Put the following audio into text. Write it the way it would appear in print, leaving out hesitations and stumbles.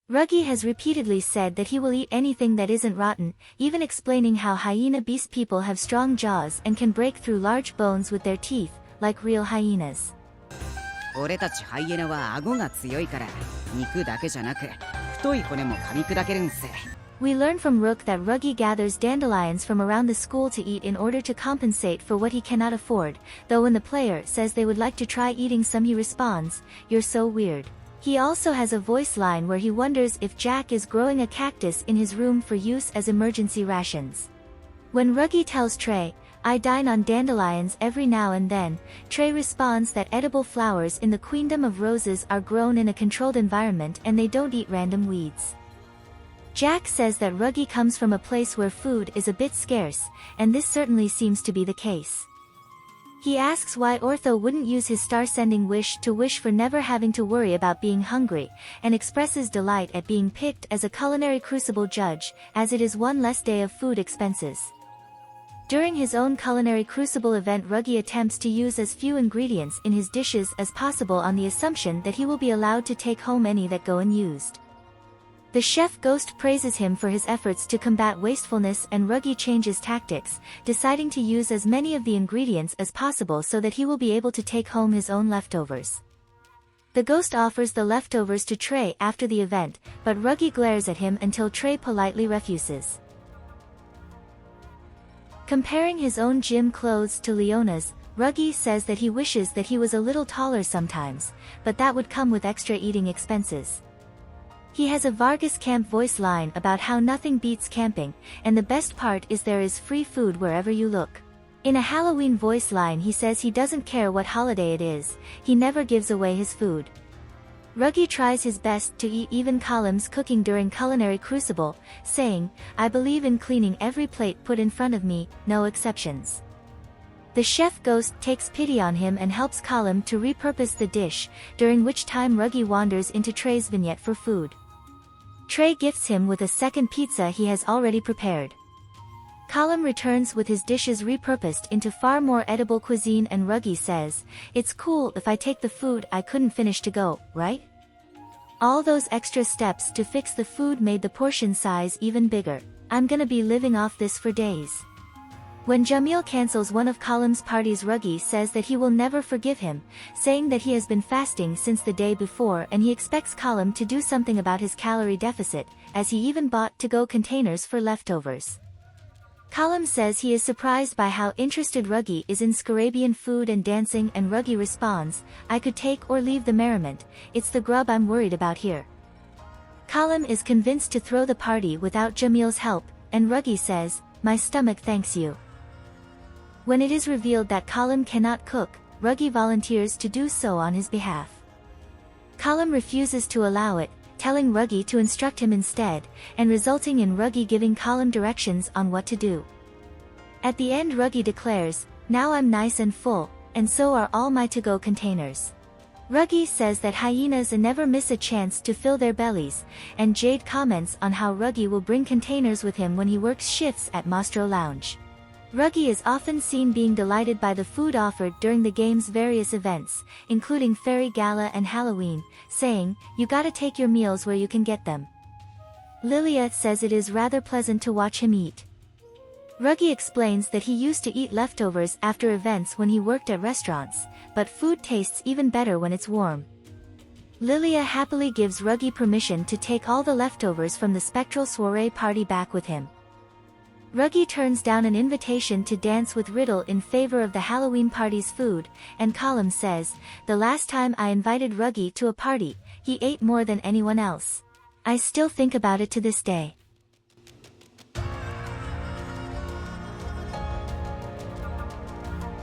Ruggie has repeatedly said that he will eat anything that isn't rotten, even explaining how hyena beast people have strong jaws and can break through large bones with their teeth, like real hyenas. 俺たちハイエナは顎が強いから、肉だけじゃなく、太い骨も噛み砕けるんす。We learn from Rook that Ruggie gathers dandelions from around the school to eat in order to compensate for what he cannot afford, though when the player says they would like to try eating some he responds, "You're so weird." He also has a voice line where he wonders if Jack is growing a cactus in his room for use as emergency rations. When Ruggie tells Trey, "I dine on dandelions every now and then," Trey responds that edible flowers in the Queendom of Roses are grown in a controlled environment and they don't eat random weeds. Jack says that Ruggie comes from a place where food is a bit scarce, and this certainly seems to be the case. He asks why Ortho wouldn't use his star-sending wish to wish for never having to worry about being hungry, and expresses delight at being picked as a culinary crucible judge, as it is one less day of food expenses. During his own culinary crucible event, Ruggie attempts to use as few ingredients in his dishes as possible on the assumption that he will be allowed to take home any that go unused. The chef Ghost praises him for his efforts to combat wastefulness, and Ruggie changes tactics, deciding to use as many of the ingredients as possible so that he will be able to take home his own leftovers. The Ghost offers the leftovers to Trey after the event, but Ruggie glares at him until Trey politely refuses. Comparing his own gym clothes to Leona's, Ruggie says that he wishes that he was a little taller sometimes, but that would come with extra eating expenses. He has a Vargas Camp voice line about how nothing beats camping, and the best part is there is free food wherever you look. In a Halloween voice line he says he doesn't care what holiday it is, he never gives away his food. Ruggie tries his best to eat even Column's cooking during Culinary Crucible, saying, "I believe in cleaning every plate put in front of me, no exceptions." The chef Ghost takes pity on him and helps Column to repurpose the dish, during which time Ruggie wanders into Trey's vignette for food. Trey gifts him with a second pizza he has already prepared. Column returns with his dishes repurposed into far more edible cuisine, and Ruggie says, "It's cool if I take the food I couldn't finish to go, right?" All those extra steps to fix the food made the portion size even bigger. "I'm gonna be living off this for days." When Jamil cancels one of Column's parties, Ruggie says that he will never forgive him, saying that he has been fasting since the day before and he expects Column to do something about his calorie deficit, as he even bought to-go containers for leftovers. Column says he is surprised by how interested Ruggie is in Scarabian food and dancing, and Ruggie responds, "I could take or leave the merriment, it's the grub I'm worried about here." Column is convinced to throw the party without Jamil's help, and Ruggie says, "My stomach thanks you." When it is revealed that Column cannot cook, Ruggie volunteers to do so on his behalf. Column refuses to allow it, telling Ruggie to instruct him instead, and resulting in Ruggie giving Column directions on what to do. At the end, Ruggie declares, "Now I'm nice and full, and so are all my to-go containers." Ruggie says that hyenas never miss a chance to fill their bellies, and Jade comments on how Ruggie will bring containers with him when he works shifts at Mastro Lounge. Ruggie is often seen being delighted by the food offered during the game's various events, including Fairy Gala and Halloween, saying, "You gotta take your meals where you can get them." Lilia says it is rather pleasant to watch him eat. Ruggie explains that he used to eat leftovers after events when he worked at restaurants, but food tastes even better when it's warm. Lilia happily gives Ruggie permission to take all the leftovers from the spectral soiree party back with him. Ruggie turns down an invitation to dance with Riddle in favor of the Halloween party's food, and Column says, "The last time I invited Ruggie to a party, he ate more than anyone else. I still think about it to this day."